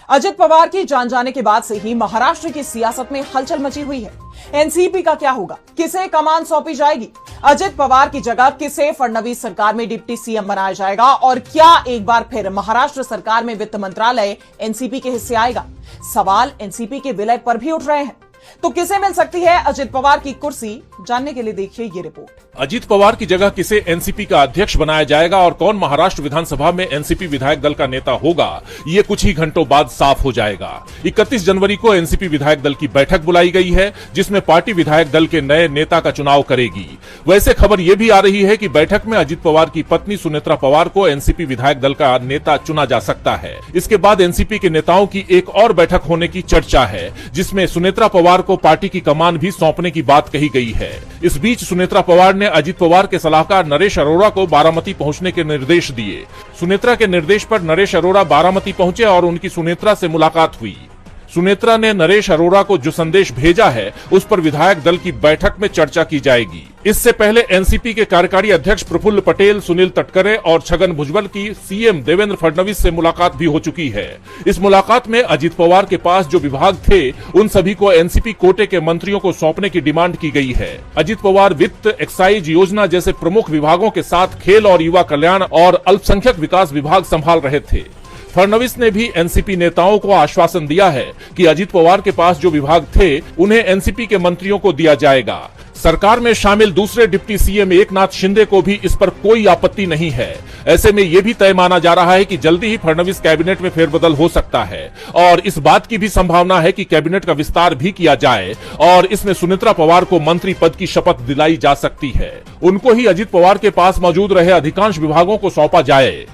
अजित पवार की जान जाने के बाद से ही महाराष्ट्र की सियासत में हलचल मची हुई है। एनसीपी का क्या होगा, किसे कमान सौंपी जाएगी, अजित पवार की जगह किसे फडणवीस सरकार में डिप्टी सीएम बनाया जाएगा और क्या एक बार फिर महाराष्ट्र सरकार में वित्त मंत्रालय एनसीपी के हिस्से आएगा। सवाल एनसीपी के विलय पर भी उठ रहे हैं। तो किसे मिल सकती है अजित पवार की कुर्सी, जानने के लिए देखिए ये रिपोर्ट। अजित पवार की जगह किसे एनसीपी का अध्यक्ष बनाया जाएगा और कौन महाराष्ट्र विधानसभा में एनसीपी विधायक दल का नेता होगा, ये कुछ ही घंटों बाद साफ हो जाएगा। 31 जनवरी को एनसीपी विधायक दल की बैठक बुलाई गई है, जिसमें पार्टी विधायक दल के नए नेता का चुनाव करेगी। वैसे खबर यह भी आ रही है कि बैठक में अजित पवार की पत्नी सुनेत्रा पवार को एनसीपी विधायक दल का नेता चुना जा सकता है। इसके बाद एनसीपी के नेताओं की एक और बैठक होने की चर्चा है, जिसमें सुनेत्रा पवार को पार्टी की कमान भी सौंपने की बात कही गई है। इस बीच सुनेत्रा पवार ने अजित पवार के सलाहकार नरेश अरोड़ा को बारामती पहुंचने के निर्देश दिए। सुनेत्रा के निर्देश पर नरेश अरोड़ा बारामती पहुंचे और उनकी सुनेत्रा से मुलाकात हुई। सुनेत्रा ने नरेश अरोड़ा को जो संदेश भेजा है, उस पर विधायक दल की बैठक में चर्चा की जाएगी। इससे पहले एनसीपी के कार्यकारी अध्यक्ष प्रफुल्ल पटेल, सुनील तटकरे और छगन भुजबल की सीएम देवेंद्र फडणवीस से मुलाकात भी हो चुकी है। इस मुलाकात में अजित पवार के पास जो विभाग थे, उन सभी को एनसीपी कोटे के मंत्रियों को सौंपने की डिमांड की गई है। अजित पवार वित्त, एक्साइज योजना जैसे प्रमुख विभागों के साथ खेल और युवा कल्याण और अल्पसंख्यक विकास विभाग संभाल रहे थे। फडणवीस ने भी एनसीपी नेताओं को आश्वासन दिया है कि अजित पवार के पास जो विभाग थे, उन्हें एनसीपी के मंत्रियों को दिया जाएगा। सरकार में शामिल दूसरे डिप्टी सीएम एकनाथ शिंदे को भी इस पर कोई आपत्ति नहीं है। ऐसे में यह भी तय माना जा रहा है कि जल्दी ही फडणवीस कैबिनेट में फेरबदल हो सकता है और इस बात की भी संभावना है कि कैबिनेट का विस्तार भी किया जाए और इसमें सुनेत्रा पवार को मंत्री पद की शपथ दिलाई जा सकती है। उनको ही अजित पवार के पास मौजूद रहे अधिकांश विभागों को सौंपा जाए,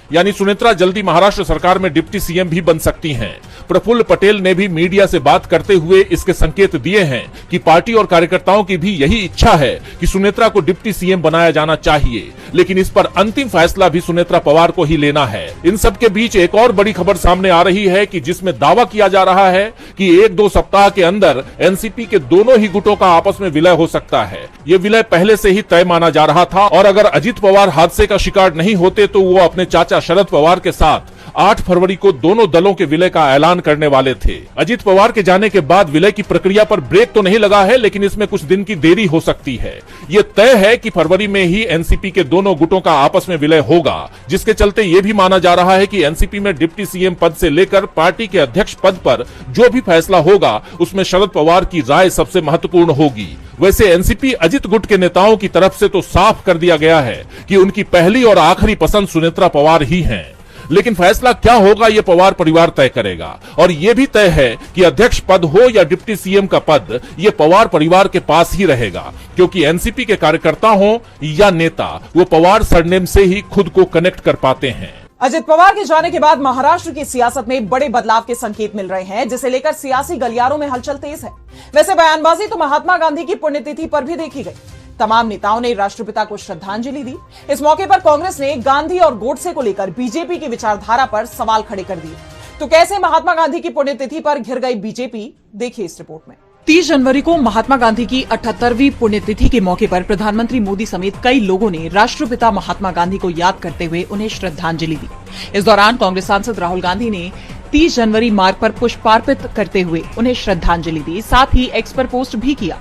यानी सुनेत्रा जल्दी महाराष्ट्र सरकार में डिप्टी सीएम भी बन सकती हैं। प्रफुल्ल पटेल ने भी मीडिया से बात करते हुए इसके संकेत दिए हैं कि पार्टी और कार्यकर्ताओं की भी यही इच्छा है कि सुनेत्रा को डिप्टी सीएम बनाया जाना चाहिए, लेकिन इस पर अंतिम फैसला भी सुनेत्रा पवार को ही लेना है। इन सब के बीच एक और बड़ी खबर सामने आ रही है कि जिसमें दावा किया जा रहा है कि 1-2 सप्ताह के अंदर एनसीपी के दोनों ही गुटों का आपस में विलय हो सकता है। ये विलय पहले से ही तय माना जा रहा था और अगर अजित पवार हादसे का शिकार नहीं होते तो वो अपने चाचा शरद पवार के साथ 8 फरवरी को दोनों दलों के विलय का ऐलान करने वाले थे। अजित पवार के जाने के बाद विलय की प्रक्रिया पर ब्रेक तो नहीं लगा है, लेकिन इसमें कुछ दिन की देरी हो सकती है। ये तय है कि फरवरी में ही एनसीपी के दोनों गुटों का आपस में विलय होगा, जिसके चलते ये भी माना जा रहा है कि एनसीपी में डिप्टी सीएम पद से लेकर पार्टी के अध्यक्ष पद पर जो भी फैसला होगा, उसमें शरद पवार की राय सबसे महत्वपूर्ण होगी। वैसे एनसीपी अजित गुट के नेताओं की तरफ से तो साफ कर दिया गया है कि उनकी पहली और आखिरी पसंद सुनेत्रा पवार ही हैं। लेकिन फैसला क्या होगा, ये पवार परिवार तय करेगा और ये भी तय है कि अध्यक्ष पद हो या डिप्टी सीएम का पद, ये पवार परिवार के पास ही रहेगा, क्योंकि एनसीपी के कार्यकर्ता हो या नेता, वो पवार सरनेम से ही खुद को कनेक्ट कर पाते हैं। अजित पवार के जाने के बाद महाराष्ट्र की सियासत में बड़े बदलाव के संकेत मिल रहे हैं, जिसे लेकर सियासी गलियारों में हलचल तेज है। वैसे बयानबाजी तो महात्मा गांधी की पुण्यतिथि पर भी देखी गई। तमाम नेताओं ने राष्ट्रपिता को श्रद्धांजलि दी। इस मौके पर कांग्रेस ने गांधी और गोडसे को लेकर बीजेपी की विचारधारा पर सवाल खड़े कर दिए। तो कैसे महात्मा गांधी की पुण्यतिथि पर घिर गई बीजेपी, देखिए इस रिपोर्ट में। 30 जनवरी को महात्मा गांधी की 78वीं पुण्यतिथि के मौके पर प्रधानमंत्री मोदी समेत कई लोगों ने राष्ट्रपिता महात्मा गांधी को याद करते हुए उन्हें श्रद्धांजलि दी। इस दौरान कांग्रेस सांसद राहुल गांधी ने 30 जनवरी मार्ग पर पुष्पार्पित करते हुए उन्हें श्रद्धांजलि दी। साथ ही एक्स पर पोस्ट भी किया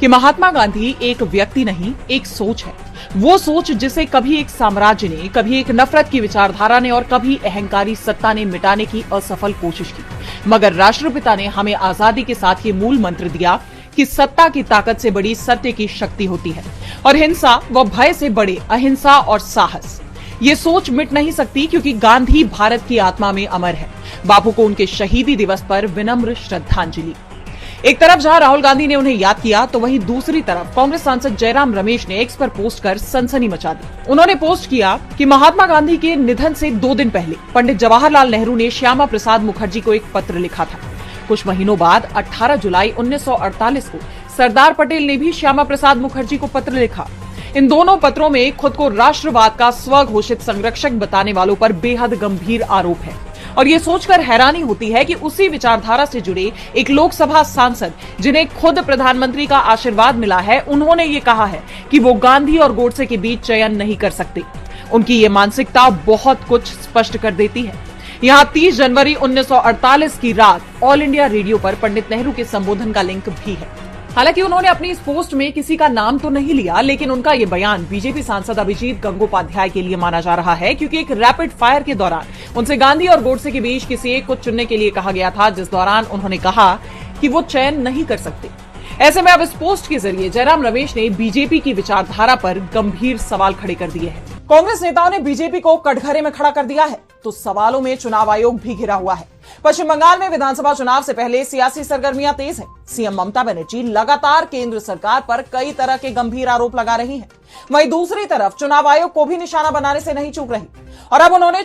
कि महात्मा गांधी एक व्यक्ति नहीं, एक सोच है। वो सोच जिसे कभी एक साम्राज्य ने, कभी एक नफरत की विचारधारा ने और कभी अहंकारी सत्ता ने मिटाने की असफल कोशिश की, मगर राष्ट्रपिता ने हमें आजादी के साथ ये मूल मंत्र दिया कि सत्ता की ताकत से बड़ी सत्य की शक्ति होती है और हिंसा व भय से बड़े अहिंसा और साहस। ये सोच मिट नहीं सकती, क्योंकि गांधी भारत की आत्मा में अमर है। बापू को उनके शहीदी दिवस पर विनम्र श्रद्धांजलि। एक तरफ जहां राहुल गांधी ने उन्हें याद किया, तो वहीं दूसरी तरफ कांग्रेस सांसद जयराम रमेश ने एक्स पर पोस्ट कर सनसनी मचा दी। उन्होंने पोस्ट किया कि महात्मा गांधी के निधन से 2 दिन पहले पंडित जवाहरलाल नेहरू ने श्यामा प्रसाद मुखर्जी को एक पत्र लिखा था। कुछ महीनों बाद 18 जुलाई 1948 को सरदार पटेल ने भी श्यामा प्रसाद मुखर्जी को पत्र लिखा। इन दोनों पत्रों में खुद को राष्ट्रवाद का स्वघोषित संरक्षक बताने वालों पर बेहद गंभीर आरोप है और ये सोचकर हैरानी होती है कि उसी विचारधारा से जुड़े एक लोकसभा सांसद, जिन्हें खुद प्रधानमंत्री का आशीर्वाद मिला है, उन्होंने ये कहा है कि वो गांधी और गोडसे के बीच चयन नहीं कर सकते। उनकी ये मानसिकता बहुत कुछ स्पष्ट कर देती है। यहां 30 जनवरी 1948 की रात ऑल इंडिया रेडियो पर पंडित नेहरू के संबोधन का लिंक भी है। हालांकि उन्होंने अपनी इस पोस्ट में किसी का नाम तो नहीं लिया, लेकिन उनका ये बयान बीजेपी सांसद अभिजीत गंगोपाध्याय के लिए माना जा रहा है, क्योंकि एक रैपिड फायर के दौरान उनसे गांधी और गोडसे के बीच किसी एक को चुनने के लिए कहा गया था, जिस दौरान उन्होंने कहा कि वो चयन नहीं कर सकते। ऐसे में अब इस पोस्ट के जरिए जयराम रमेश ने बीजेपी की विचारधारा पर गंभीर सवाल खड़े कर दिए हैं। कांग्रेस नेताओं ने बीजेपी को कटघरे में खड़ा कर दिया है, तो सवालों में चुनाव आयोग भी घिरा हुआ है। पश्चिम बंगाल में विधानसभा चुनाव से पहले सियासी सरगर्मियां तेज है। सीएम ममता बनर्जी लगातार केंद्र सरकार पर कई तरह के गंभीर आरोप लगा रही हैं। वहीं दूसरी तरफ चुनाव आयोग को भी निशाना बनाने से नहीं चूक रही और अब उन्होंने